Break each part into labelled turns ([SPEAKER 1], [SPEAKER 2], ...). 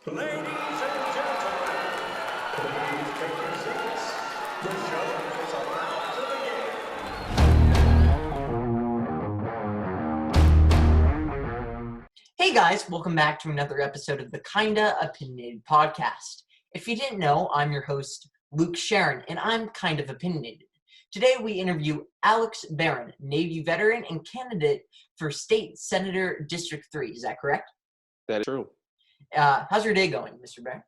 [SPEAKER 1] Ladies and gentlemen, please take your seats. The show is about to begin.
[SPEAKER 2] Hey guys, welcome back to another episode of the Kinda Opinionated podcast. If you didn't know, I'm your host, Luke Sharon, and I'm kind of opinionated. Today we interview Alex Barron, Navy veteran and candidate for State Senator District 3. Is that correct?
[SPEAKER 3] That is true.
[SPEAKER 2] How's your day going, Mr. Barron?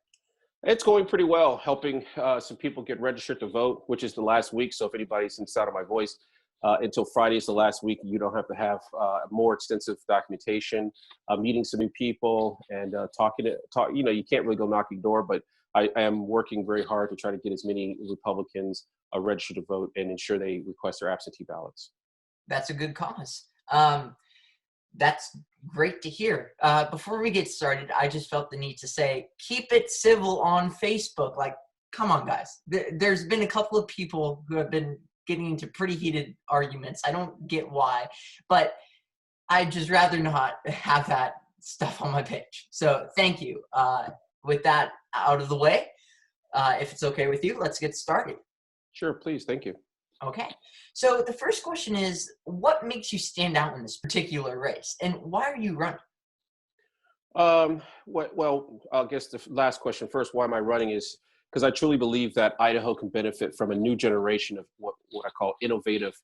[SPEAKER 3] It's going pretty well, helping some people get registered to vote, which is the last week. So if anybody's in sound of my voice, until Friday is the last week, you don't have to have more extensive documentation, meeting some new people and talking. You can't really go knocking door, but I am working very hard to try to get as many Republicans registered to vote and ensure they request their absentee ballots.
[SPEAKER 2] That's a good cause. That's great to hear. Before we get started, I just felt the need to say, keep it civil on Facebook. Like, come on, guys. There's been a couple of people who have been getting into pretty heated arguments. I don't get why, but I'd just rather not have that stuff on my page. So thank you. With that out of the way, if it's okay with you, let's get started.
[SPEAKER 3] Sure, please. Thank you.
[SPEAKER 2] Okay. So the first question is, what makes you stand out in this particular race, and why are you running?
[SPEAKER 3] Well, I guess the last question first. Why am I running is because I truly believe that Idaho can benefit from a new generation of what I call innovative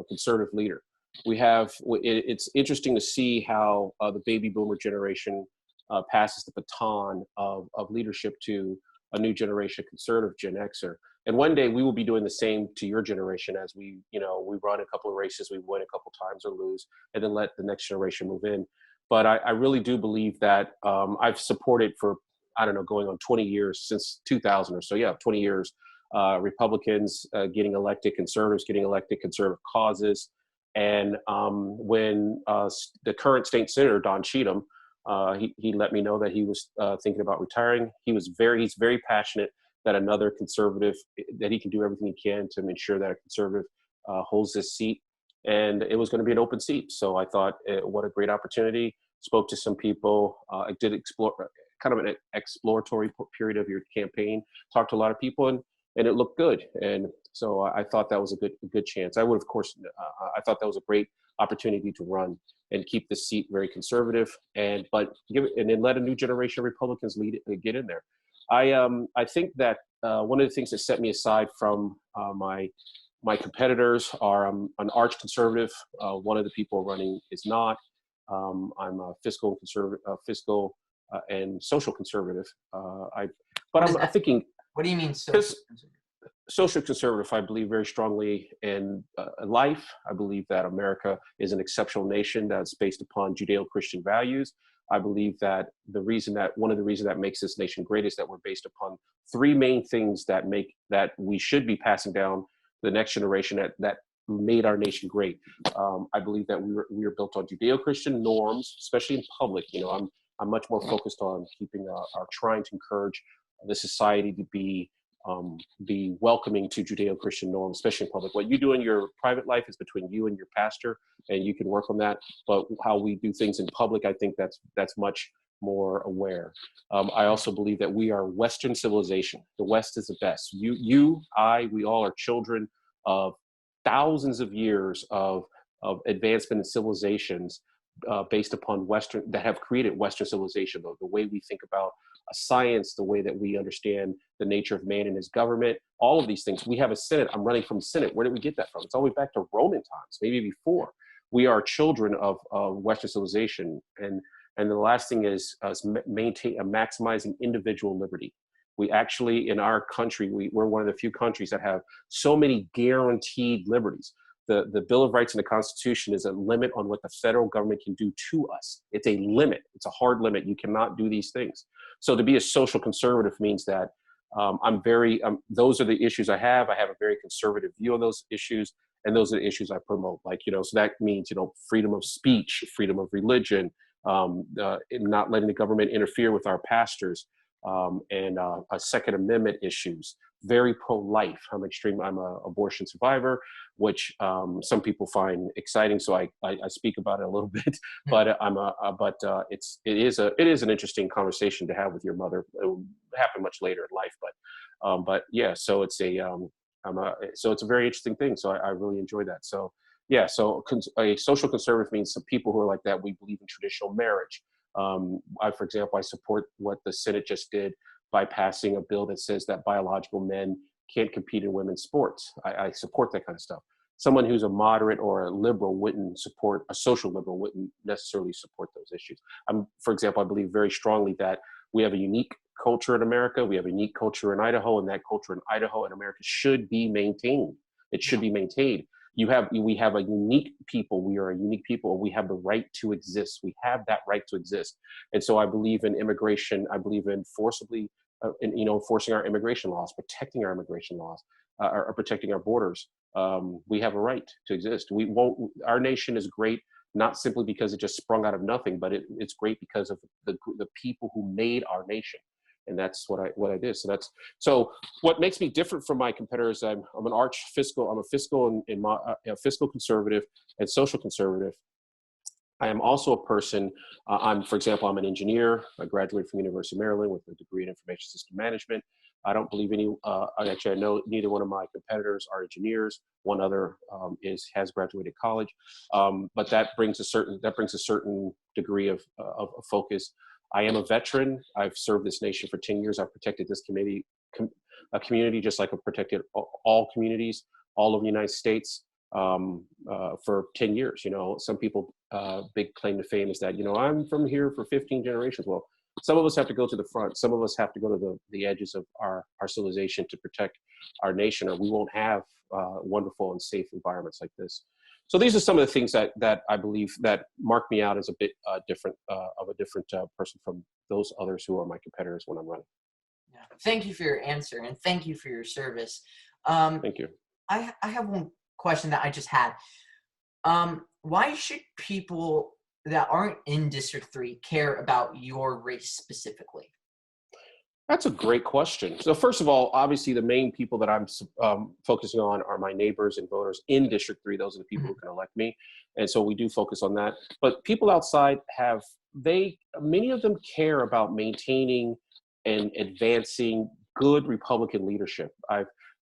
[SPEAKER 3] conservative leader. It's interesting to see how the baby boomer generation passes the baton of leadership to a new generation of conservative Gen Xer. And one day we will be doing the same to your generation as we run a couple of races, we win a couple times or lose, and then let the next generation move in. But I really do believe that I've supported for, going on 20 years, since 2000 or so. Yeah, 20 years, Republicans getting elected, conservatives getting elected, conservative causes. And when the current state senator, Don Cheatham, he let me know that he was thinking about retiring. He's very passionate that another conservative, that he can do everything he can to ensure that a conservative holds this seat. And it was going to be an open seat. So I thought, what a great opportunity. Spoke to some people. I did explore kind of an exploratory period of your campaign, talked to a lot of people, and it looked good. And so I thought that was a good chance. I would, of course, I thought that was a great opportunity to run and keep the seat very conservative, but then let a new generation of Republicans get in there. I think that one of the things that set me aside from my competitors are I'm an arch conservative. One of the people running is not. I'm a fiscal and social conservative. I'm thinking.
[SPEAKER 2] What do you mean social conservative?
[SPEAKER 3] Social conservative, I believe very strongly in life. I believe that America is an exceptional nation that's based upon Judeo-Christian values. I believe that one of the reasons that makes this nation great is that we're based upon three main things that we should be passing down to the next generation that made our nation great. I believe that we are built on Judeo-Christian norms, especially in public. I'm much more focused on trying to encourage the society to be welcoming to Judeo-Christian norms, especially in public. What you do in your private life is between you and your pastor, and you can work on that. But how we do things in public, I think that's much more aware. I also believe that we are Western civilization. The West is the best. We all are children of thousands of years of advancement in civilizations based upon that have created Western civilization. The way we think about science, the way that we understand the nature of man and his government, all of these things. We have a Senate. I'm running from the Senate. Where did we get that from? It's all the way back to Roman times, maybe before. We are children of Western civilization. And the last thing is maximizing individual liberty. We actually, in our country, we're one of the few countries that have so many guaranteed liberties. The Bill of Rights and the Constitution is a limit on what the federal government can do to us. It's a limit. It's a hard limit. You cannot do these things. So to be a social conservative means that those are the issues I have. I have a very conservative view on those issues, and those are the issues I promote. So that means, freedom of speech, freedom of religion, not letting the government interfere with our pastors, and Second Amendment issues. Very pro-life. I'm an abortion survivor, which some people find exciting. So I speak about it a little bit, but it is an interesting conversation to have with your mother. It will happen much later in life, but yeah. So it's so it's a very interesting thing. So I really enjoy that. So yeah. So a social conservative means some people who are like that. We believe in traditional marriage. For example, I support what the Senate just did by passing a bill that says that biological men can't compete in women's sports. I support that kind of stuff. Someone who's a moderate or a liberal a social liberal wouldn't necessarily support those issues. For example, I believe very strongly that we have a unique culture in America. We have a unique culture in Idaho, and that culture in Idaho and America should be maintained. It should be maintained. We have a unique people. We are a unique people, and we have the right to exist. We have that right to exist. And so I believe in immigration. I believe in enforcing our immigration laws, protecting our immigration laws, or protecting our borders. We have a right to exist. Our nation is great, not simply because it just sprung out of nothing, but it's great because of the people who made our nation. And that's what I did. So what makes me different from my competitors, I'm a fiscal and fiscal conservative and social conservative. I am also a person, for example, I'm an engineer. I graduated from the University of Maryland with a degree in information system management. I don't believe I know neither one of my competitors are engineers. One other has graduated college, but that brings a certain degree of focus. I am a veteran. I've served this nation for 10 years. I've protected this community just like I've protected all communities, all of the United States for 10 years. Some people, big claim to fame is that, I'm from here for 15 generations. Well, some of us have to go to the front. Some of us have to go to the edges of our civilization to protect our nation, or we won't have wonderful and safe environments like this. So these are some of the things that I believe that mark me out as a bit different person from those others who are my competitors when I'm running.
[SPEAKER 2] Yeah. Thank you for your answer, and thank you for your service.
[SPEAKER 3] Thank you.
[SPEAKER 2] I have one question that I just had. Why should people that aren't in District 3 care about your race specifically?
[SPEAKER 3] That's a great question. So first of all, obviously the main people that I'm focusing on are my neighbors and voters in District 3. Those are the people who can elect me. And so we do focus on that. But people outside many of them care about maintaining and advancing good Republican leadership.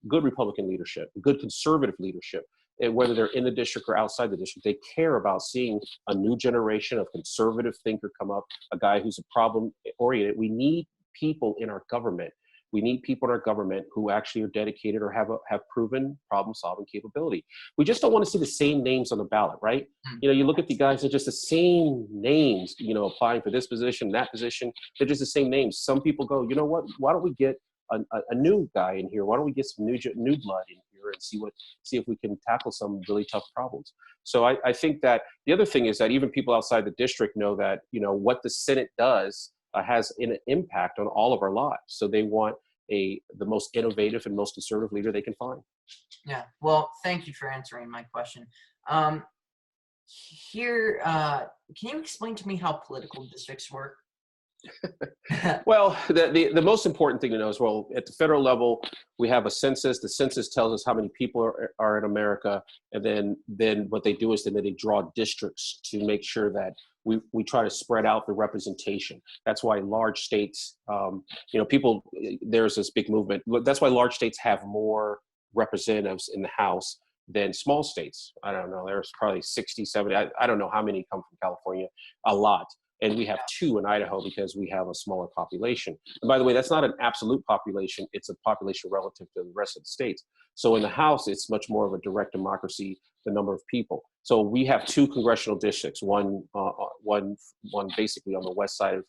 [SPEAKER 3] Good conservative leadership. And whether they're in the district or outside the district, they care about seeing a new generation of conservative thinker come up, a guy who's problem oriented. We need people in our government. We need people in our government who actually are dedicated or have proven problem-solving capability. We just don't want to see the same names on the ballot, right? You look at the guys, they're just the same names, applying for this position, that position. They're just the same names. Some people go, you know what? Why don't we get a new guy in here? Why don't we get some new blood in here and see if we can tackle some really tough problems? So I think that the other thing is that even people outside the district know that, what the Senate does has an impact on all of our lives. So they want the most innovative and most conservative leader they can find.
[SPEAKER 2] Yeah. Well, thank you for answering my question. Can you explain to me how political districts work?
[SPEAKER 3] Well, the most important thing to know is, well, at the federal level, we have a census. The census tells us how many people are in America. And then what they do is they draw districts to make sure that we try to spread out the representation. That's why large states, there's this big movement. That's why large states have more representatives in the House than small states. I don't know. There's probably 60, 70. I don't know how many come from California. A lot. And we have 2 in Idaho because we have a smaller population. And by the way, that's not an absolute population. It's a population relative to the rest of the states. So in the House, it's much more of a direct democracy, the number of people. So we have 2 congressional districts, one basically on the west side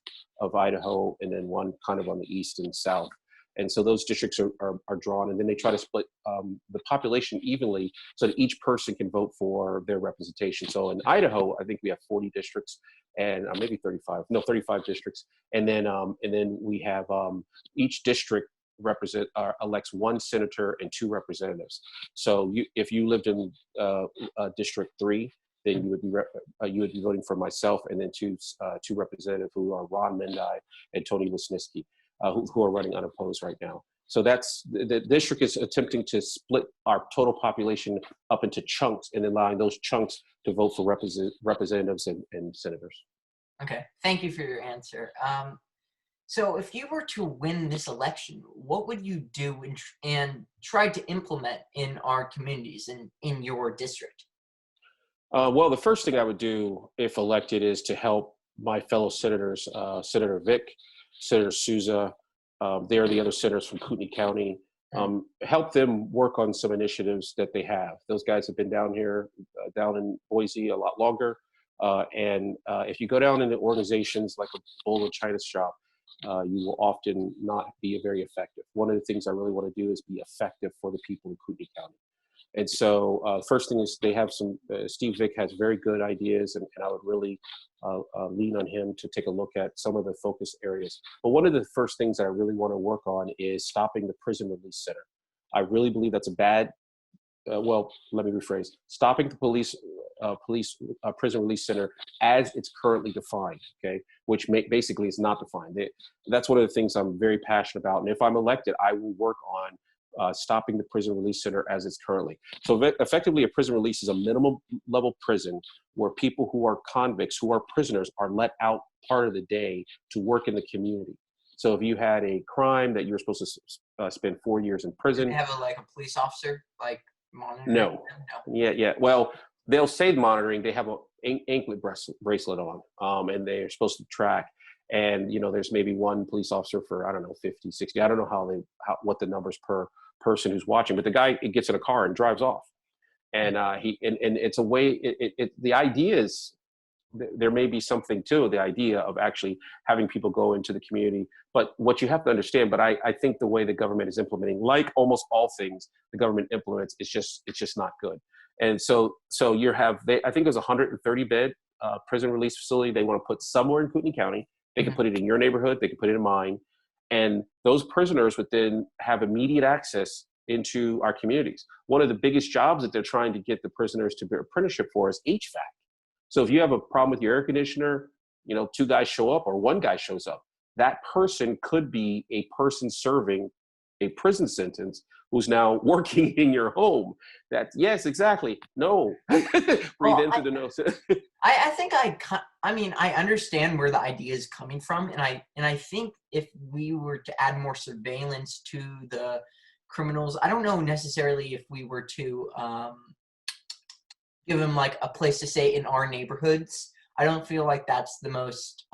[SPEAKER 3] of Idaho, and then one kind of on the east and south. And so those districts are drawn, and then they try to split the population evenly so that each person can vote for their representation. So in Idaho, I think we have 40 districts and maybe 35 districts. And then we have each district elects 1 senator and 2 representatives. So if you lived in District 3, then you would be voting for myself and then two representatives who are Ron Mendai and Tony Wisniewski. who are running unopposed right now. So that's the district is attempting to split our total population up into chunks and allowing those chunks to vote for representatives and senators.
[SPEAKER 2] Okay, thank you for your answer. So if you were to win this election, what would you do and try to implement in our communities and in your district?
[SPEAKER 3] Well, the first thing I would do if elected is to help my fellow senators, Senator Vick, Senator Souza, they're the other senators from Kootenai County, help them work on some initiatives that they have. Those guys have been down here, down in Boise a lot longer. And if you go down into organizations like a bowl of China shop, you will often not be very effective. One of the things I really want to do is be effective for the people in Kootenai County. And so first thing is they have some, Steve Vick has very good ideas, and I would really lean on him to take a look at some of the focus areas. But one of the first things that I really want to work on is stopping the prison release center. I really believe that's a bad, well, let me rephrase, stopping the prison release center as it's currently defined, okay, which basically is not defined. That's one of the things I'm very passionate about. And if I'm elected, I will work on stopping the prison release center as it's currently. So effectively, a prison release is a minimum level prison where people who are convicts, who are prisoners, are let out part of the day to work in the community. So if you had a crime that you're supposed to spend 4 years in prison.
[SPEAKER 2] Do they have a police officer monitoring?
[SPEAKER 3] No. Yeah. Well, they'll say monitoring. They have an anklet bracelet on, and they're supposed to track. And there's maybe one police officer for, I don't know, 50, 60. I don't know what the numbers per person who's watching, but the guy gets in a car and drives off. And it's a way. The idea is there may be something to the idea of actually having people go into the community. But what you have to understand, but I think the way the government is implementing, like almost all things the government implements, it's just not good. And so I think there's a 130 bed prison release facility they want to put somewhere in Kootenai County. They can put it in your neighborhood. They can put it in mine. And those prisoners would then have immediate access into our communities. One of the biggest jobs that they're trying to get the prisoners to be apprenticeship for is HVAC. So if you have a problem with your air conditioner, 2 guys show up or 1 guy shows up, that person could be a person serving a prison sentence who's now working in your home. Yes, exactly. No. Breathe into the nose.
[SPEAKER 2] I think I understand where the idea is coming from, and I think if we were to add more surveillance to the criminals, I don't know necessarily if we were to give them a place to stay in our neighborhoods. I don't feel like that's the most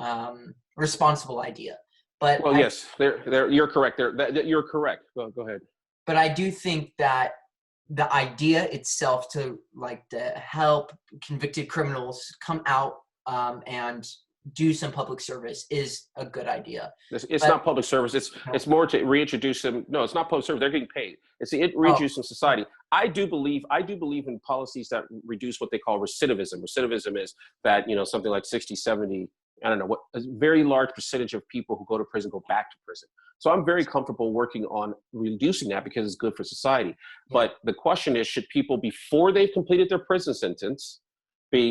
[SPEAKER 2] responsible idea. But
[SPEAKER 3] yes, you're correct. You're correct. Go ahead.
[SPEAKER 2] But I do think that the idea itself to help convicted criminals come out and do some public service is a good idea.
[SPEAKER 3] It's not public service. It's more to reintroduce them. No, it's not public service. They're getting paid. It's to reintroduce them to society. I do believe in policies that reduce what they call recidivism. Recidivism is that, something like 60, 70, I don't know, what a very large percentage of people who go to prison go back to prison. So I'm very comfortable working on reducing that because it's good for society. Yeah. But the question is, should people, before they've completed their prison sentence,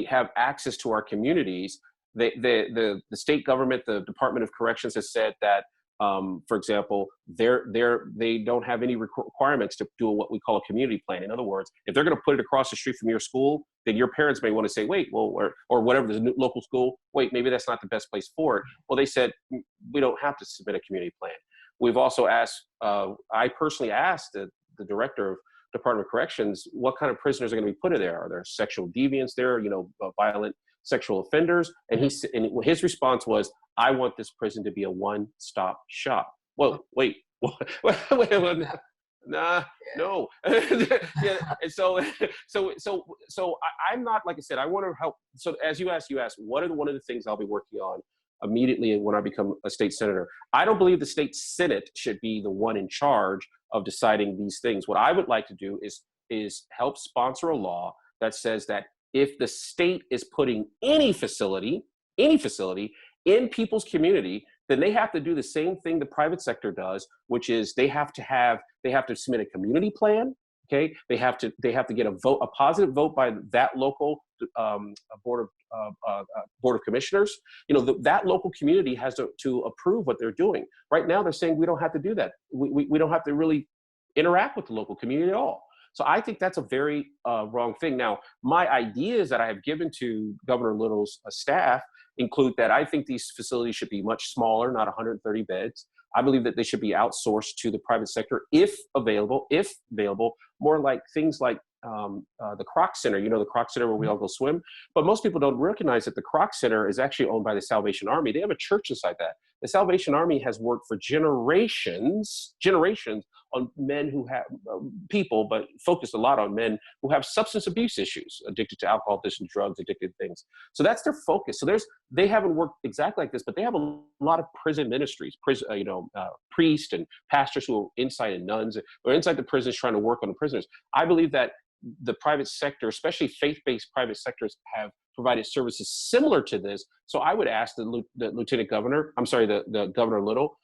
[SPEAKER 3] have access to our communities? The state government, the Department of Corrections has said that, for example, they don't have any requirements to do what we call a community plan. In other words, if they're going to put it across the street from your school, then your parents may want to say, wait, well, or whatever, the local school, wait, maybe that's not the best place for it. Well, they said, we don't have to submit a community plan. We've also asked, I personally asked the director of Department of Corrections, what kind of prisoners are going to be put in there? Are there sexual deviants there, violent sexual offenders? And his response was, I want this prison to be a one-stop shop. Well, wait, nah, no. Yeah, and so I'm not, like I said, I want to help. So as you asked, what are one of the things I'll be working on immediately when I become a state senator? I don't believe the state Senate should be the one in charge of deciding these things. What I would like to do is help sponsor a law that says that if the state is putting any facility in people's community, then they have to do the same thing the private sector does, which is they have to submit a community plan. Okay, they have to get a positive vote by that local board board of commissioners. That local community has to approve what they're doing. Right now, they're saying we don't have to do that. We don't have to really interact with the local community at all. So I think that's a very wrong thing. Now, my ideas that I have given to Governor Little's staff include that I think these facilities should be much smaller, not 130 beds. I believe that they should be outsourced to the private sector if available, more like things like the Croc Center, the Croc Center where we all go swim. But most people don't recognize that the Croc Center is actually owned by the Salvation Army. They have a church inside that. The Salvation Army has worked for generations on men who have people, but focused a lot on men who have substance abuse issues, addicted to alcohol, addicted to drugs, addicted to things. So that's their focus. So they haven't worked exactly like this, but they have a lot of prison ministries, priests and pastors who are inside, and nuns who are inside the prisons trying to work on the prisoners. I believe that the private sector, especially faith-based private sectors, have provided services similar to this. So I would ask the Governor Little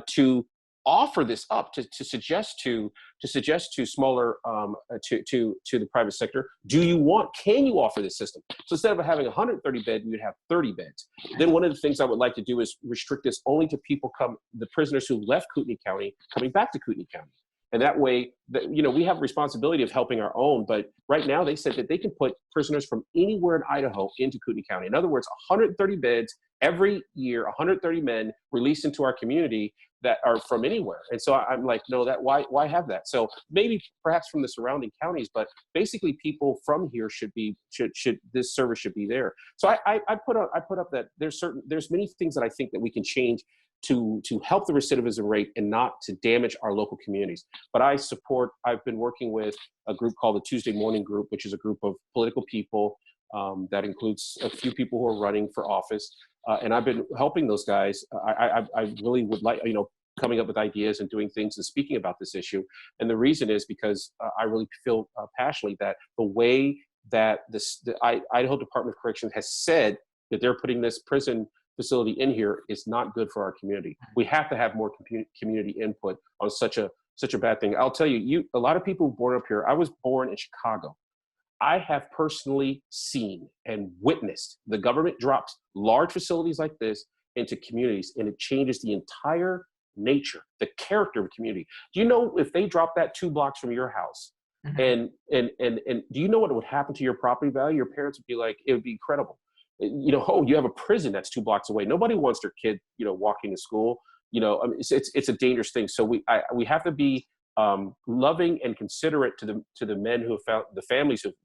[SPEAKER 3] to offer this up, to suggest to smaller to the private sector. Can you offer this system? So instead of having 130 beds, you'd have 30 beds. Then one of the things I would like to do is restrict this only to the prisoners who left Kootenai County coming back to Kootenai County. And that way, we have a responsibility of helping our own. But right now, they said that they can put prisoners from anywhere in Idaho into Kootenai County. In other words, 130 beds every year, 130 men released into our community that are from anywhere. And so I'm like, no, why have that? So maybe perhaps from the surrounding counties, but basically people from here this service should be there. So I put up that there's many things that I think that we can change to help the recidivism rate and not to damage our local communities. But I've been working with a group called the Tuesday Morning Group, which is a group of political people that includes a few people who are running for office. And I've been helping those guys. I really would like, coming up with ideas and doing things and speaking about this issue. And the reason is because I really feel passionately that the way that the Idaho Department of Corrections has said that they're putting this prison facility in here is not good for our community. We have to have more community input on such a bad thing. I'll tell you, a lot of people born up here. I was born in Chicago. I have personally seen and witnessed the government drops large facilities like this into communities, and it changes the entire nature, the character of a community. Do you know if they drop that 2 blocks from your house, and do you know what would happen to your property value? Your parents would be like, it would be incredible. You have a prison that's 2 blocks away. Nobody wants their kid, walking to school. It's a dangerous thing. So we have to be loving and considerate to the men who have found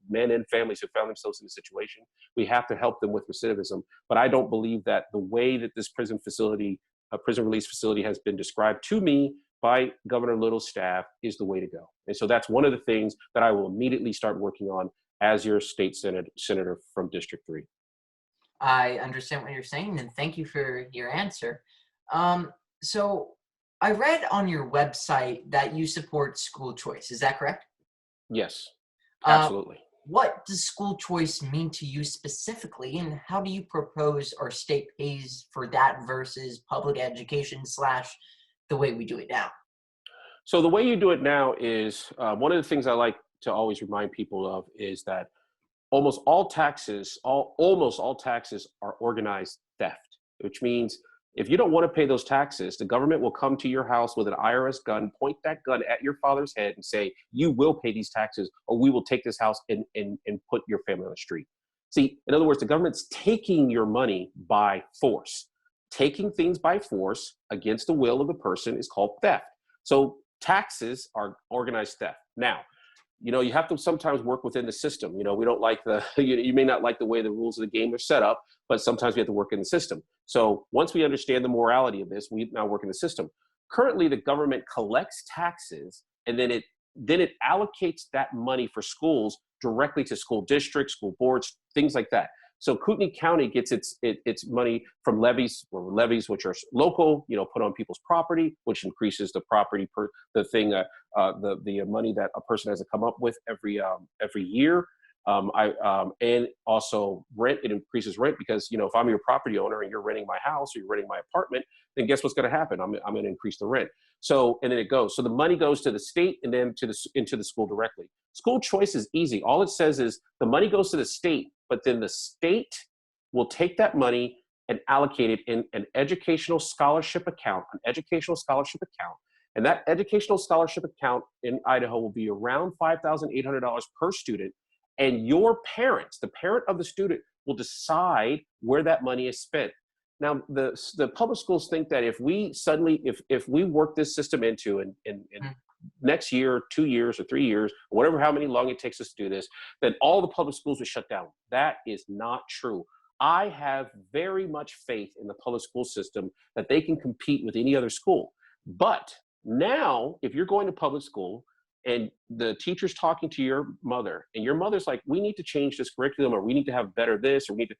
[SPEAKER 3] men and families who found themselves in a situation. We have to help them with recidivism. But I don't believe that the way that this prison release facility has been described to me by Governor Little's staff is the way to go. And so that's one of the things that I will immediately start working on as your state senator from District 3.
[SPEAKER 2] I understand what you're saying, and thank you for your answer. So I read on your website that you support school choice. Is that correct?
[SPEAKER 3] Yes, absolutely.
[SPEAKER 2] What does school choice mean to you specifically, and how do you propose our state pays for that versus public education / the way we do it now?
[SPEAKER 3] So the way you do it now is, one of the things I like to always remind people of is that almost all taxes are organized theft, which means if you don't want to pay those taxes, the government will come to your house with an IRS gun, point that gun at your father's head and say, you will pay these taxes or we will take this house and put your family on the street. See, in other words, the government's taking your money by force. Taking things by force against the will of the person is called theft. So taxes are organized theft. Now, you have to sometimes work within the system. We don't like you may not like the way the rules of the game are set up, but sometimes we have to work in the system. So once we understand the morality of this, we now work in the system. Currently, the government collects taxes and then it allocates that money for schools directly to school districts, school boards, things like that. So Kootenai County gets its money from levies which are local, put on people's property, which increases the property the money that a person has to come up with every year. And also rent, it increases rent because, if I'm your property owner and you're renting my house or you're renting my apartment, then guess what's going to happen? I'm going to increase the rent. So, and then it goes. So the money goes to the state and then into the school directly. School choice is easy. All it says is the money goes to the state, but then the state will take that money and allocate it in an educational scholarship account, And that educational scholarship account in Idaho will be around $5,800 per student. And your parents, the parent of the student, will decide where that money is spent. Now, the public schools think that if we suddenly, if we work this system into in next year, 2 years, or 3 years, or whatever, how many long it takes us to do this, then all the public schools will shut down. That is not true. I have very much faith in the public school system that they can compete with any other school. But now, if you're going to public school and the teacher's talking to your mother, and your mother's like, we need to change this curriculum, or we need to have better this, or we need to,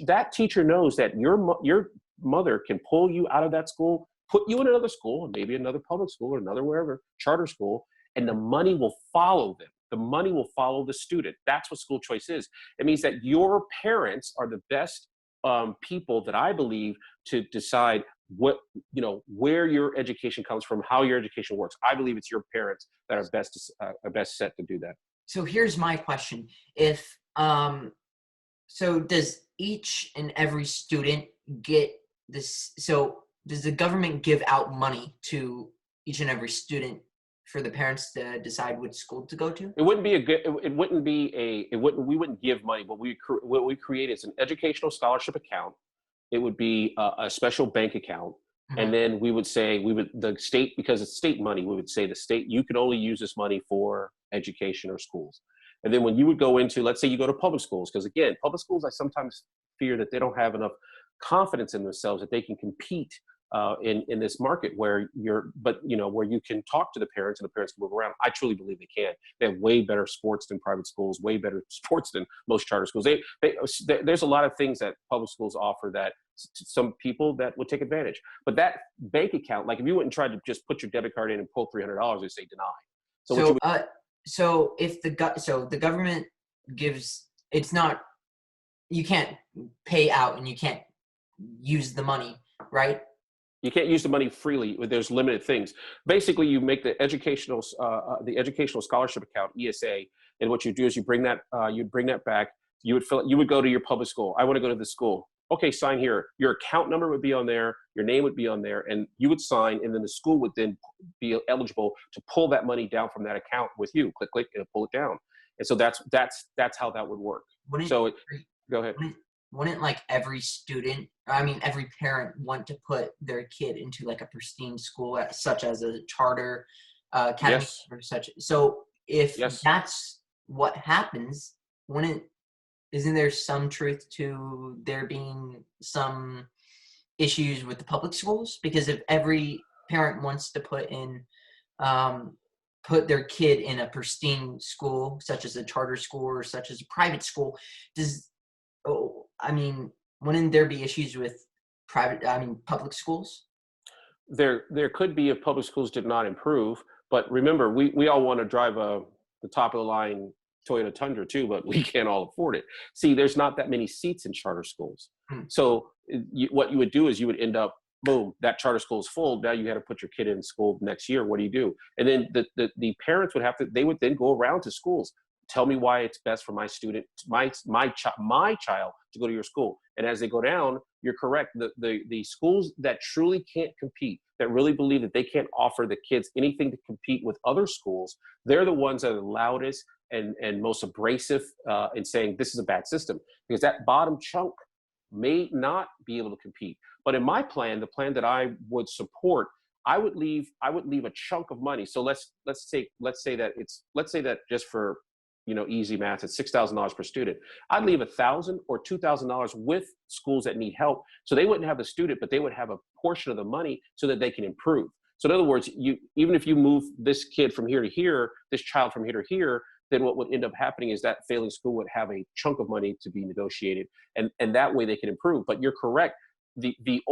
[SPEAKER 3] that teacher knows that your mother can pull you out of that school, put you in another school, and maybe another public school or another wherever, charter school, and the money will follow them. The money will follow the student. That's what school choice is. It means that your parents are the best people that I believe to decide what, where your education comes from, how your education works. I believe it's your parents that are best set to do that.
[SPEAKER 2] So here's my question. If so does each and every student get this? So does the government give out money to each and every student for the parents to decide which school to go to?
[SPEAKER 3] It wouldn't be we wouldn't give money, but what we create is an educational scholarship account. It would be a special bank account. Mm-hmm. And then the state, because it's state money, we would say the state, you can only use this money for education or schools. And then when you would go into, let's say you go to public schools, because again, public schools, I sometimes fear that they don't have enough confidence in themselves that they can compete in this market where where you can talk to the parents and the parents can move around. I truly believe they can. They have way better sports than private schools, way better sports than most charter schools. There's a lot of things that public schools offer that some people that would take advantage. But that bank account, like if you went and tried to just put your debit card in and pull $300, they'd say deny.
[SPEAKER 2] So if the government gives, it's not, you can't pay out and you can't use the money, right?
[SPEAKER 3] You can't use the money freely. There's limited things. Basically, you make the educational scholarship account, ESA, and what you do is you bring that back. You would go to your public school. I want to go to this school. Okay, sign here. Your account number would be on there. Your name would be on there, and you would sign, and then the school would then be eligible to pull that money down from that account with you. Click, click, and pull it down. And so that's how that would work. Go ahead.
[SPEAKER 2] Wouldn't like every parent want to put their kid into like a pristine school, such as a charter academy? Yes. Or such? So if that's what happens, isn't there some truth to there being some issues with the public schools? Because if every parent wants to put their kid in a pristine school, such as a charter school or such as a private school, wouldn't there be issues with public schools?
[SPEAKER 3] There could be if public schools did not improve. But remember, we all want to drive the top of the line Toyota Tundra too, but we can't all afford it. See, there's not that many seats in charter schools. So what you would do is you would end up, boom, that charter school is full. Now you got to put your kid in school next year. What do you do? And then the parents would then go around to schools. Tell me why it's best for my student, my child to go to your school. And as they go down, you're correct. The schools that truly can't compete, that really believe that they can't offer the kids anything to compete with other schools, they're the ones that are the loudest and most abrasive in saying this is a bad system, because that bottom chunk may not be able to compete. But in my plan, the plan that I would support, I would leave a chunk of money. So let's say that just for easy math, it's $6,000 per student. I'd leave $1,000 or $2,000 with schools that need help, so they wouldn't have the student, but they would have a portion of the money so that they can improve. So in other words, even if you move this kid from here to here, this child from here to here, then what would end up happening is that failing school would have a chunk of money to be negotiated, and that way they can improve. But you're correct. The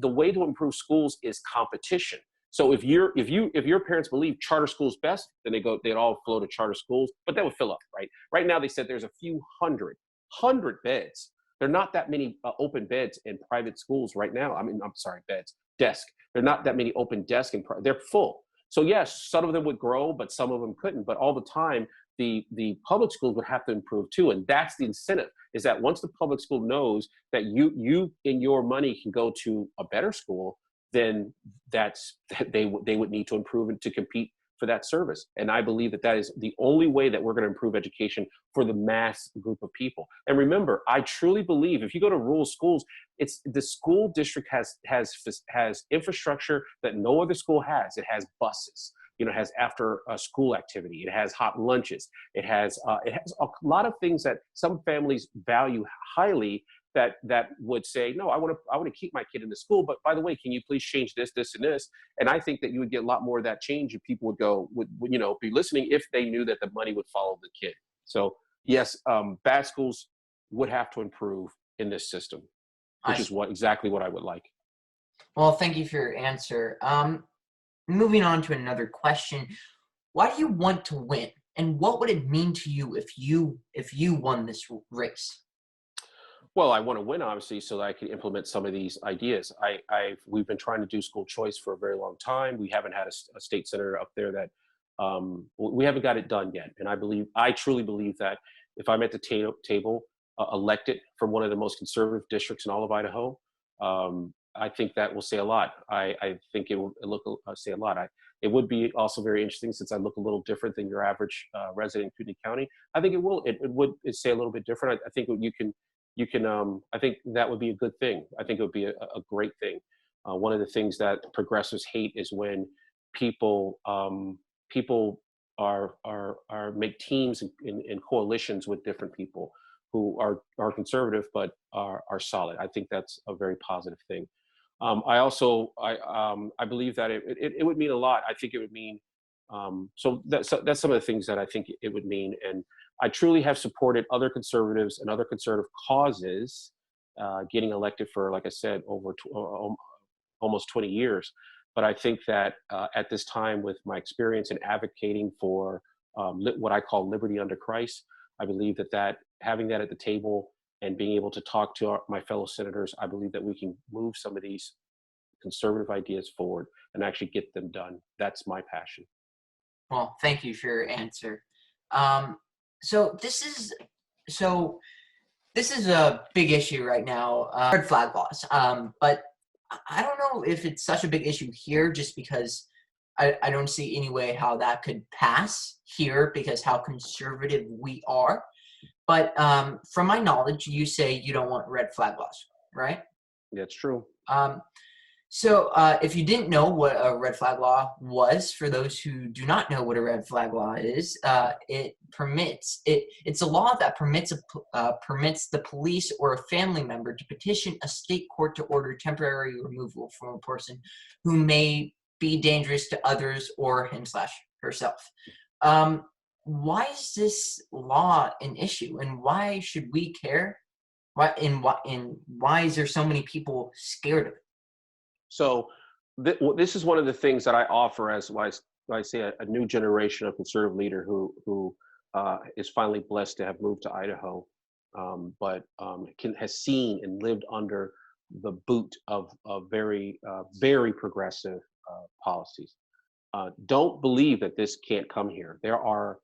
[SPEAKER 3] way to improve schools is competition. So if your parents believe charter schools best, then they'd all flow to charter schools, but that would fill up, right? Right now they said there's a few hundred beds. There are not that many open beds in private schools right now. Desk. There are not that many open desks they're full. So yes, some of them would grow, but some of them couldn't. But all the time, the public schools would have to improve too. And that's the incentive, is that once the public school knows that you in your money can go to a better school, then they would need to improve and to compete for that service. And I believe that is the only way that we're going to improve education for the mass group of people. And remember, I truly believe if you go to rural schools, it's the school district has infrastructure that no other school has. It has buses, it has after school activity. It has hot lunches. It has a lot of things that some families value highly, that would say, no, I want to keep my kid in the school, but by the way, can you please change this, this, and this? And I think that you would get a lot more of that change if people would be listening if they knew that the money would follow the kid. So yes, bad schools would have to improve in this system, which is exactly what I would like.
[SPEAKER 2] Well, thank you for your answer. Moving on to another question. Why do you want to win? And what would it mean to you if you won this race?
[SPEAKER 3] Well, I want to win, obviously, so that I can implement some of these ideas. We've been trying to do school choice for a very long time. We haven't had a state senator up there that we haven't got it done yet. And I truly believe that if I'm at the table elected from one of the most conservative districts in all of Idaho, I think that will say a lot. I think it will say a lot. It would be also very interesting, since I look a little different than your average resident in Kootenai County. I think it would say a little bit different. I think I think that would be a good thing. I think it would be a great thing. One of the things that progressives hate is when people make teams and coalitions with different people who are conservative but are solid. I think that's a very positive thing. I believe that it would mean a lot. I think it would mean so that's some of the things that I think it would mean. And I truly have supported other conservatives and other conservative causes getting elected for, like I said, over almost 20 years. But I think that at this time, with my experience in advocating for what I call liberty under Christ, I believe that having that at the table and being able to talk to my fellow senators, I believe that we can move some of these conservative ideas forward and actually get them done. That's my passion.
[SPEAKER 2] Well, thank you for your answer. So this is a big issue right now, red flag laws. But I don't know if it's such a big issue here, just because I don't see any way how that could pass here, because how conservative we are. But from my knowledge, you say you don't want red flag laws, right?
[SPEAKER 3] That's true.
[SPEAKER 2] So if you didn't know what a red flag law was, for those who do not know what a red flag law is, it's a law that permits the police or a family member to petition a state court to order temporary removal from a person who may be dangerous to others or him/herself. Why is this law an issue, and why should we care? Why is there so many people scared of it?
[SPEAKER 3] So this is one of the things that I offer as I say a new generation of conservative leader who is finally blessed to have moved to Idaho, but has seen and lived under the boot of very progressive policies. Don't believe that this can't come here. There are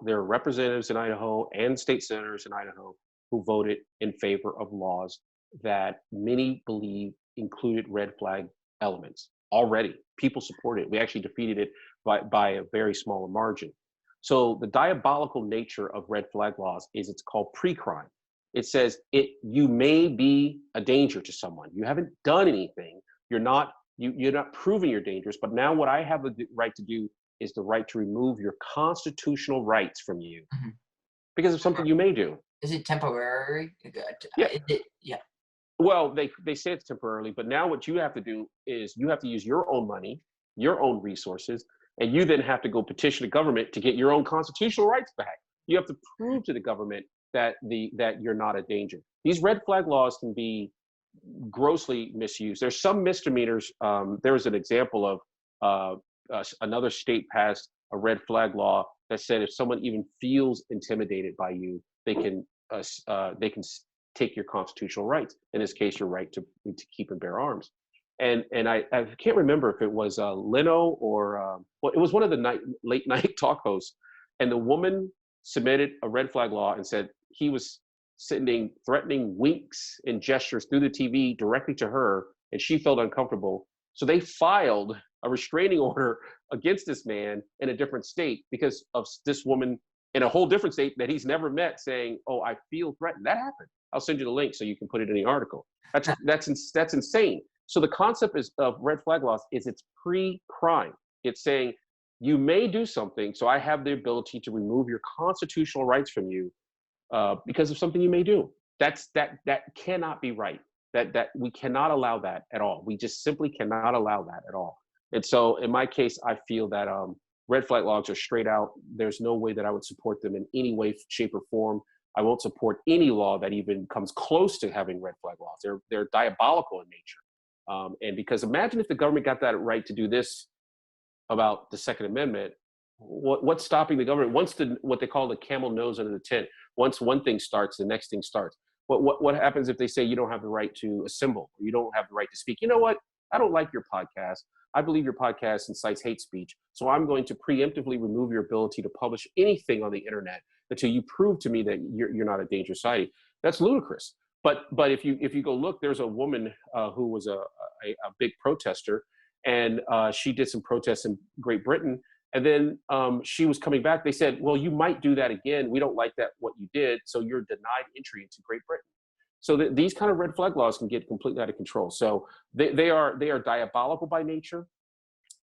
[SPEAKER 3] representatives in Idaho and state senators in Idaho who voted in favor of laws that many believe included red flag elements already. People supported it. We actually defeated it by a very small margin. So the diabolical nature of red flag laws is it's called pre-crime. It says you may be a danger to someone. You haven't done anything. You're not proving you're dangerous. But now what I have the right to do is the right to remove your constitutional rights from you because of something you may do.
[SPEAKER 2] Is it temporary?
[SPEAKER 3] Yeah.
[SPEAKER 2] Yeah.
[SPEAKER 3] Well, they say it's temporarily, but now what you have to do is you have to use your own money, your own resources, and you then have to go petition the government to get your own constitutional rights back. You have to prove to the government that you're not a danger. These red flag laws can be grossly misused. There's some misdemeanors. There was an example of another state passed a red flag law that said if someone even feels intimidated by you, they can take your constitutional rights. In this case, your right to keep and bear arms. And I can't remember if it was Leno or it was one of the late night talk hosts. And the woman submitted a red flag law and said he was sending threatening winks and gestures through the TV directly to her, and she felt uncomfortable. So they filed a restraining order against this man in a different state because of this woman in a whole different state that he's never met saying, "Oh, I feel threatened." That happened. I'll send you the link so you can put it in the article. That's insane. So the concept of red flag laws is it's pre-crime. It's saying you may do something, so I have the ability to remove your constitutional rights from you because of something you may do. That cannot be right. That we cannot allow that at all. We just simply cannot allow that at all. And so in my case, I feel that red flag laws are straight out. There's no way that I would support them in any way, shape, or form. I won't support any law that even comes close to having red flag laws. They're diabolical in nature. And because imagine if the government got that right to do this about the Second Amendment, what's stopping the government? Once what they call the camel nose under the tent, once one thing starts, the next thing starts. What happens if they say you don't have the right to assemble, or you don't have the right to speak? You know what? I don't like your podcast. I believe your podcast incites hate speech. So I'm going to preemptively remove your ability to publish anything on the internet until you prove to me that you're not a dangerous society. That's ludicrous. But if you go look, there's a woman who was a big protester, and she did some protests in Great Britain. And then she was coming back. They said, well, you might do that again. We don't like that, what you did. So you're denied entry into Great Britain. So these kind of red flag laws can get completely out of control. So they are diabolical by nature.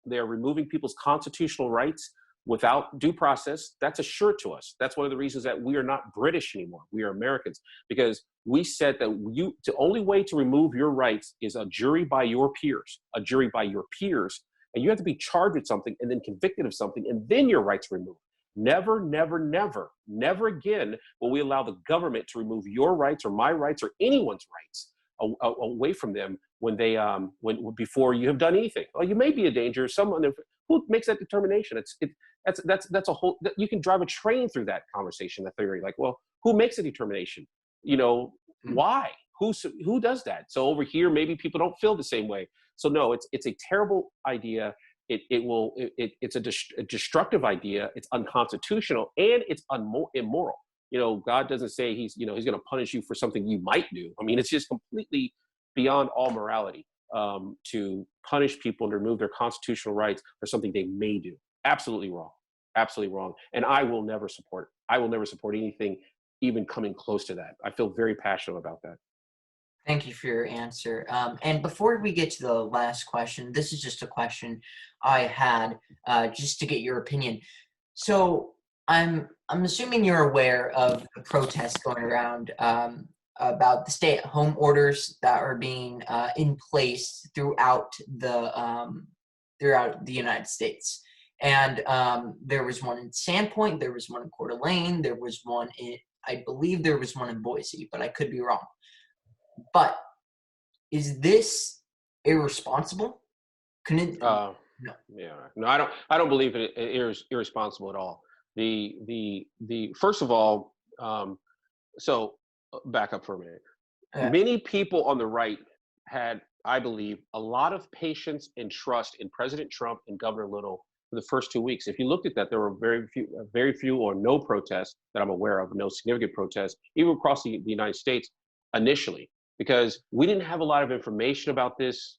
[SPEAKER 3] They are removing people's constitutional rights without due process. That's assured to us. That's one of the reasons that we are not British anymore. We are Americans, because we said that the only way to remove your rights is a jury by your peers, and you have to be charged with something and then convicted of something, and then your rights removed. Never, never, never, never again will we allow the government to remove your rights or my rights or anyone's rights away from them before you have done anything. Well, you may be a danger. Someone who makes that determination. That's a whole. You can drive a train through that conversation, that theory. Like, well, who makes a determination? Why? Who does that? So over here, maybe people don't feel the same way. So no, it's a terrible idea. It's a destructive idea. It's unconstitutional, and it's immoral. God doesn't say he's going to punish you for something you might do. I mean, it's just completely beyond all morality to punish people and remove their constitutional rights for something they may do. Absolutely wrong. Absolutely wrong. And I will never support anything even coming close to that. I feel very passionate about that.
[SPEAKER 2] Thank you for your answer. And before we get to the last question, this is just a question I had just to get your opinion. So I'm assuming you're aware of the protests going around about the stay-at-home orders that are being in place throughout the United States. And there was one in Sandpoint, there was one in Coeur d'Alene, there was one I believe there was one in Boise, but I could be wrong. But is this irresponsible?
[SPEAKER 3] No. Yeah. No, I don't believe it is irresponsible at all. The first of all, so back up for a minute. Many people on the right had, I believe, a lot of patience and trust in President Trump and Governor Little for the first 2 weeks. If you looked at that, there were very few or no protests that I'm aware of, no significant protests, even across the United States initially, because we didn't have a lot of information about this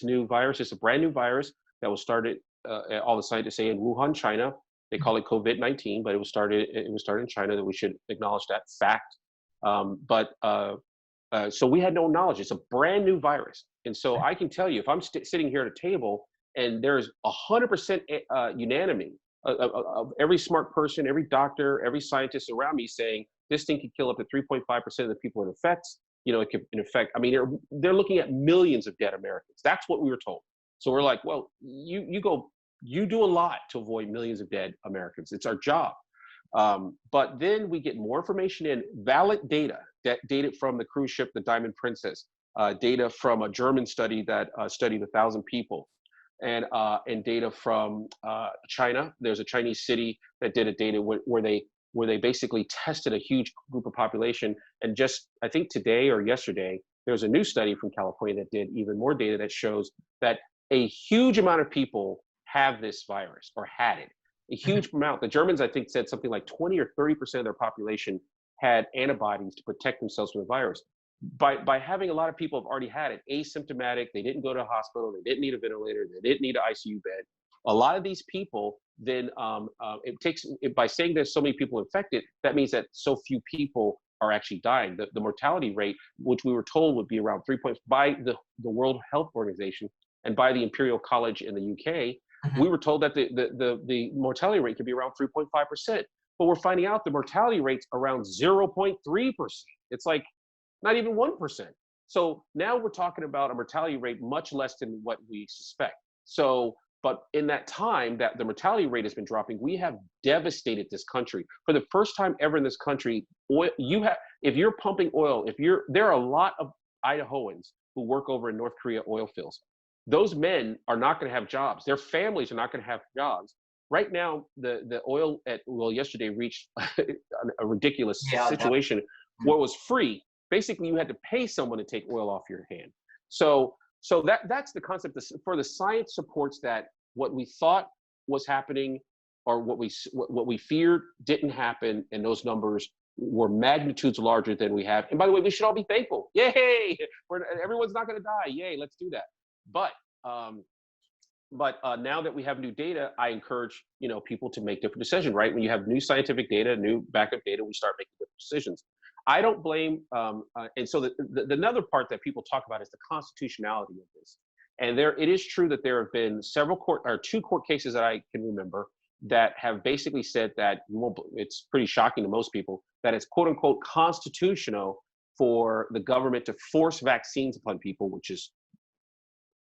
[SPEAKER 3] new virus. It's a brand new virus that was started, all the scientists say, in Wuhan, China. They call it COVID-19, but it was started in China. That we should acknowledge that fact. So we had no knowledge. It's a brand new virus. And so I can tell you, if I'm sitting here at a table and there's 100% unanimity of every smart person, every doctor, every scientist around me saying this thing could kill up to 3.5% of the people it affects, it could infect. I mean, they're looking at millions of dead Americans. That's what we were told. So we're like, well, you do a lot to avoid millions of dead Americans. It's our job. But then we get more information in, valid data, dated from the cruise ship, the Diamond Princess, data from a German study that studied 1,000 people, and data from China. There's a Chinese city that did a data where they basically tested a huge group of population. And just, I think today or yesterday, there's a new study from California that did even more data that shows that a huge amount of people have this virus or had it. A huge amount. The Germans, I think, said something like 20 or 30% of their population had antibodies to protect themselves from the virus. By having a lot of people have already had it, asymptomatic, they didn't go to a hospital, they didn't need a ventilator, they didn't need an ICU bed. A lot of these people then, by saying there's so many people infected, that means that so few people are actually dying. The mortality rate, which we were told would be around 3 points by the World Health Organization and by the Imperial College in the UK, we were told that the mortality rate could be around 3.5%. But we're finding out the mortality rate's around 0.3%. It's like not even 1%. So now we're talking about a mortality rate much less than what we suspect. So, but in that time that the mortality rate has been dropping, we have devastated this country. For the first time ever in this country, oil, if you're pumping oil, there are a lot of Idahoans who work over in North Korea oil fields. Those men are not going to have jobs. Their families are not going to have jobs. Right now, the oil yesterday reached a ridiculous situation where it was free. Basically, you had to pay someone to take oil off your hand. So that's the concept. For the science supports that what we thought was happening, or what we feared didn't happen, and those numbers were magnitudes larger than we have. And by the way, we should all be thankful. Yay! Everyone's not going to die. Yay! Let's do that. But now that we have new data, I encourage people to make different decisions. Right? When you have new scientific data, new backup data, we start making different decisions. I don't blame. And so another part that people talk about is the constitutionality of this. And it is true that there have been two court cases that I can remember that have basically said that it's pretty shocking to most people that it's quote unquote constitutional for the government to force vaccines upon people, which is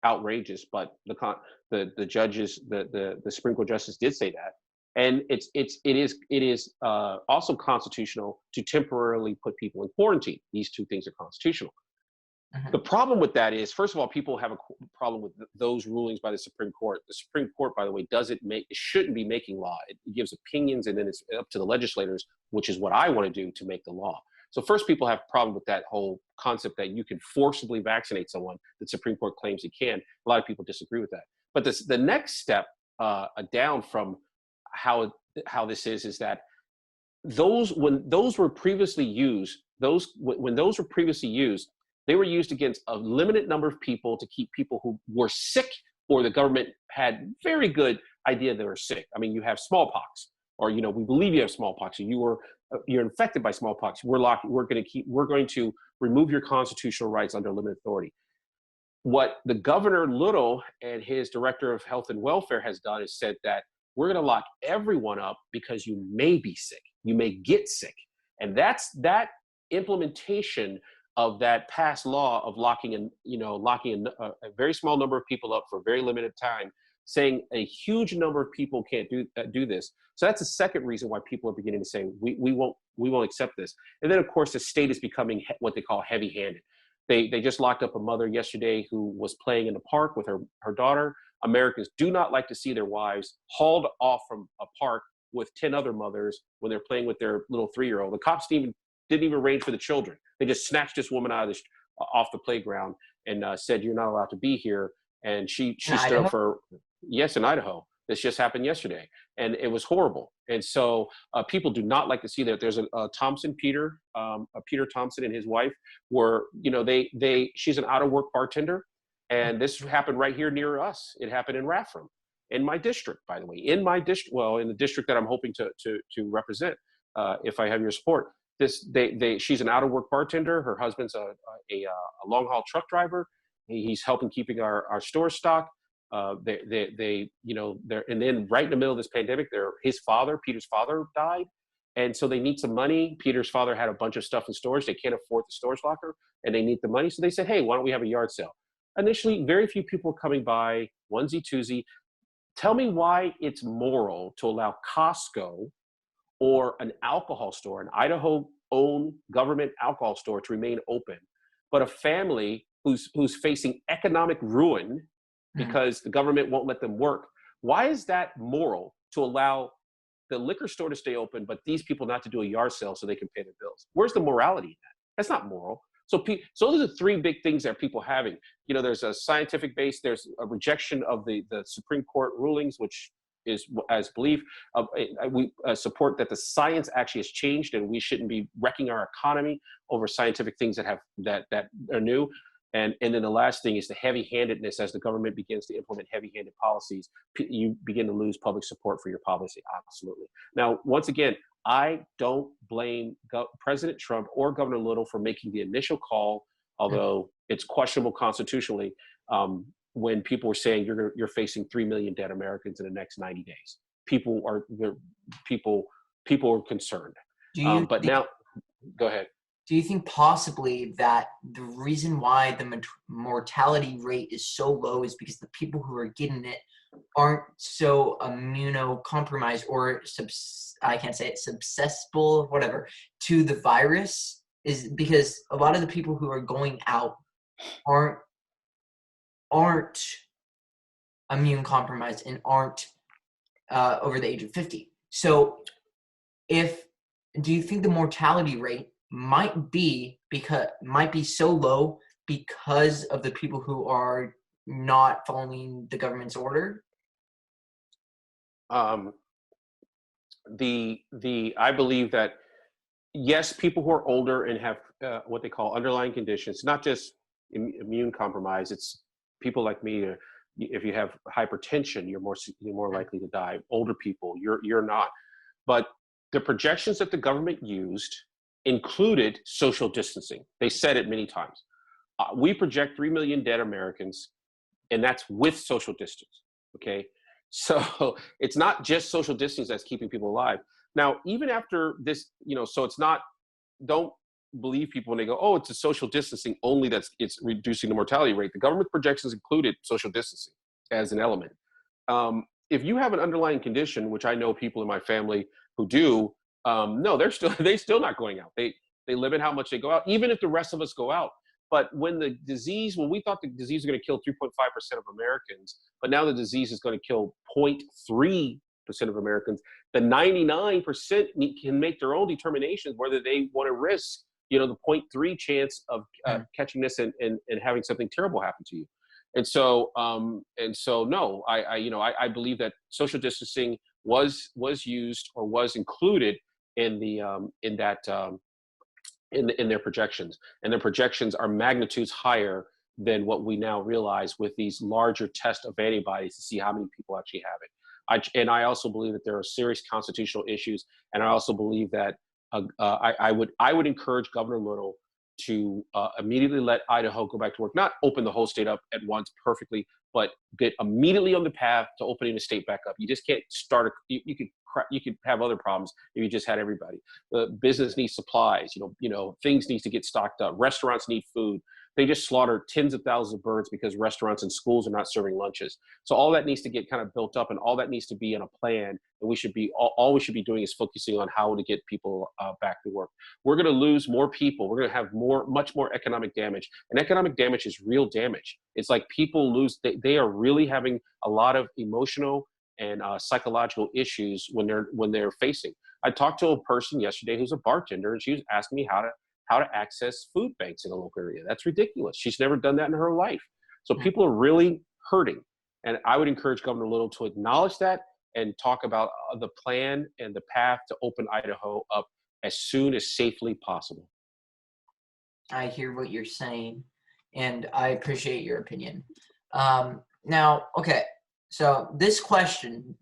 [SPEAKER 3] outrageous. But the judges, the Supreme Court justice did say that, and it is also constitutional to temporarily put people in quarantine. These two things are constitutional. The problem with that is, first of all, people have a problem with those rulings by the Supreme Court. The Supreme Court, by the way, it shouldn't be making law. It gives opinions, and then it's up to the legislators, which is what I want to do, to make the law. So first, people have a problem with that whole concept that you can forcibly vaccinate someone. The Supreme Court claims you can. A lot of people disagree with that. But the next step down from how this is that when those were previously used, they were used against a limited number of people to keep people who were sick, or the government had very good idea they were sick. I mean, you have smallpox, or we believe you have smallpox, or you're infected by smallpox. We're going to remove your constitutional rights under limited authority. What the Governor Little and his Director of Health and Welfare has done is said that we're going to lock everyone up because you may be sick, you may get sick, and that implementation of that past law of locking a very small number of people up for a very limited time, saying a huge number of people can't do this. So that's the second reason why people are beginning to say we won't accept this. And then of course the state is becoming what they call heavy-handed. They just locked up a mother yesterday who was playing in the park with her daughter. Americans do not like to see their wives hauled off from a park with 10 other mothers when they're playing with their little 3-year-old. The cops didn't even arrange for the children. They just snatched this woman off the playground and said, "You're not allowed to be here." And she stood up for, yes, in Idaho. This just happened yesterday, and it was horrible. And so people do not like to see that. There's Peter Thompson and his wife were, she's an out-of-work bartender, and this happened right here near us. It happened in Rathrum, in my district, by the way, in the district that I'm hoping to represent, if I have your support. She's an out-of-work bartender. Her husband's a long-haul truck driver. He's helping keeping our store stocked. And then right in the middle of this pandemic, Peter's father died. And so they need some money. Peter's father had a bunch of stuff in storage. They can't afford the storage locker, and they need the money. So they said, "Hey, why don't we have a yard sale?" Initially, very few people were coming by, onesie, twosie. Tell me why it's moral to allow Costco or an alcohol store, an Idaho-owned government alcohol store, to remain open, but a family who's facing economic ruin because the government won't let them work. Why is that moral to allow the liquor store to stay open, but these people not to do a yard sale so they can pay their bills? Where's the morality in that? That's not moral. So those are the three big things that people are having. There's a scientific base, there's a rejection of the Supreme Court rulings, which as belief. We support that the science actually has changed, and we shouldn't be wrecking our economy over scientific things that are new. And then the last thing is the heavy-handedness. As the government begins to implement heavy-handed policies, you begin to lose public support for your policy. Absolutely. Now, once again, I don't blame President Trump or Governor Little for making the initial call, although it's questionable constitutionally, when people were saying you're facing 3 million dead Americans in the next 90 days. People are concerned. But now, go ahead.
[SPEAKER 2] Do you think possibly that the reason why the mortality rate is so low is because the people who are getting it aren't so immunocompromised or susceptible, whatever, to the virus? Is because a lot of the people who are going out aren't immune compromised and aren't over the age of 50. So do you think the mortality rate might be so low because of the people who are not following the government's order?
[SPEAKER 3] I believe that, yes, people who are older and have what they call underlying conditions, not just immune compromise. It's people like me. If you have hypertension, you're more likely to die. Older people, you're not. But the projections that the government used included social distancing. They said it many times. We project 3 million dead Americans, and that's with social distance. Okay, so it's not just social distance that's keeping people alive. Now, even after this, so it's not. Don't believe people when they go, "Oh, it's a social distancing only it's reducing the mortality rate." The government projections included social distancing as an element. If you have an underlying condition, which I know people in my family who do, no, they're still not going out. They limit how much they go out, even if the rest of us go out. But when we thought the disease was going to kill 3.5% of Americans, but now the disease is going to kill 0.3% of Americans, the 99% can make their own determinations whether they want to risk, the 0.3 chance of catching this and having something terrible happen to you. And so no, I believe that social distancing was used or was included in their projections, and their projections are magnitudes higher than what we now realize with these larger tests of antibodies to see how many people actually have it. I also believe that there are serious constitutional issues, and I also believe that I would encourage Governor Little to immediately let Idaho go back to work, not open the whole state up at once perfectly, but get immediately on the path to opening the state back up. You just can't start. You could have other problems if you just had everybody. The business needs supplies. Things need to get stocked up. Restaurants need food. They just slaughtered tens of thousands of birds because restaurants and schools are not serving lunches. So all that needs to get kind of built up, and all that needs to be in a plan. And all we should be doing is focusing on how to get people back to work. We're going to lose more people. We're going to have much more economic damage, and economic damage is real damage. It's like people lose. They are really having a lot of emotional and psychological issues when they're facing. I talked to a person yesterday who's a bartender, and she was asking me how to access food banks in a local area. That's ridiculous. She's never done that in her life. So people are really hurting. And I would encourage Governor Little to acknowledge that and talk about the plan and the path to open Idaho up as soon as safely possible.
[SPEAKER 2] I hear what you're saying, and I appreciate your opinion. Now, okay, so this question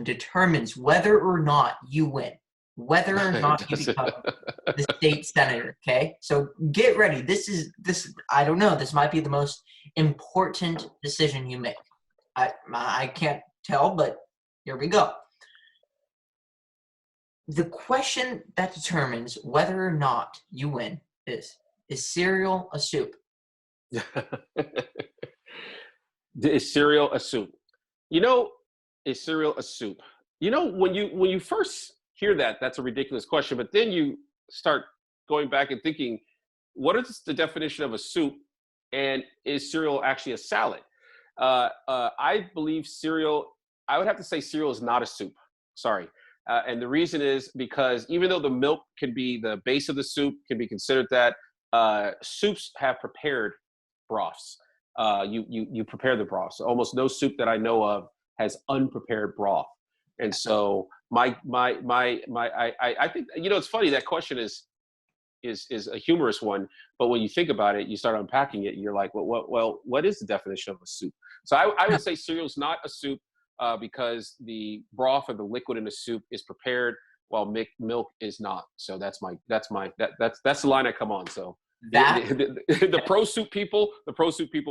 [SPEAKER 2] determines whether or not you win. Whether or not you become the state senator, okay? So get ready. This I don't know. This might be the most important decision you make. I can't tell, but here we go. The question that determines whether or not you win is cereal a soup?
[SPEAKER 3] Is cereal a soup? Is cereal a soup? When you first hear that's a ridiculous question, but then you start going back and thinking, what is the definition of a soup, and is cereal actually a salad? I believe I would have to say cereal is not a soup. Sorry. And the reason is because even though the milk can be the base of the soup, can be considered that, soups have prepared broths. You prepare the broths. Almost no soup that I know of has unprepared broth. And so I think, it's funny, that question is a humorous one, but when you think about it, you start unpacking it, and you're like, well, what is the definition of a soup? So I would say cereal's not a soup because the broth or the liquid in the soup is prepared while milk is not. So that's the line I come on. So the pro soup people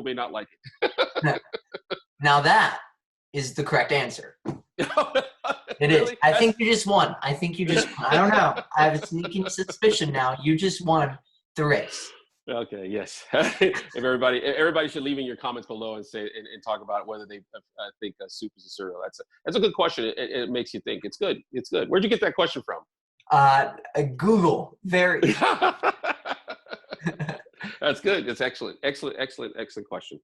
[SPEAKER 3] may not like it.
[SPEAKER 2] Now that is the correct answer. It
[SPEAKER 3] Really?
[SPEAKER 2] is. I think you just won. I don't know. I have a sneaking suspicion now. You just won the race.
[SPEAKER 3] Okay. Yes. If everybody should leave in your comments below and say and talk about whether they think soup is a cereal. That's a good question. It makes you think. It's good. It's good. Where'd you get that question from?
[SPEAKER 2] Google. Very.
[SPEAKER 3] That's good. It's excellent. Excellent question.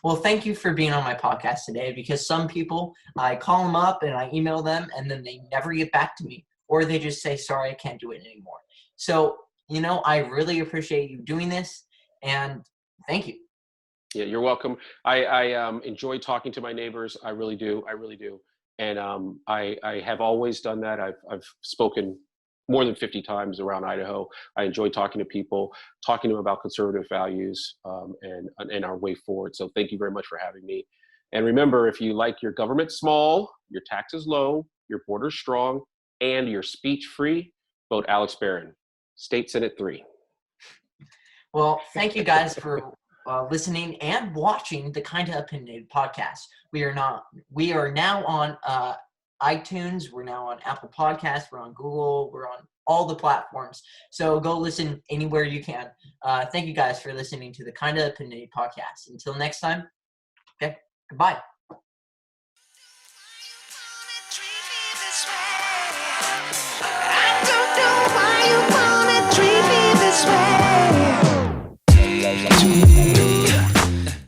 [SPEAKER 2] Well, thank you for being on my podcast today, because some people, I call them up and I email them and then they never get back to me, or they just say, sorry, I can't do it anymore. So, I really appreciate you doing this, and thank you.
[SPEAKER 3] Yeah, you're welcome. I enjoy talking to my neighbors. I really do. And I have always done that. I've spoken more than 50 times around Idaho. I enjoy talking to people, talking to them about conservative values and our way forward. So thank you very much for having me. And remember, if you like your government small, your taxes low, your borders strong, and your speech free, vote Alex Barron, State Senate 3.
[SPEAKER 2] Well, thank you guys for listening and watching the Kinda Opinionated podcast. We are now on iTunes, we're now on Apple Podcasts, we're on Google, we're on all the platforms. So go listen anywhere you can. Thank you guys for listening to the Kinda Opinionated podcast. Until next time, okay, goodbye.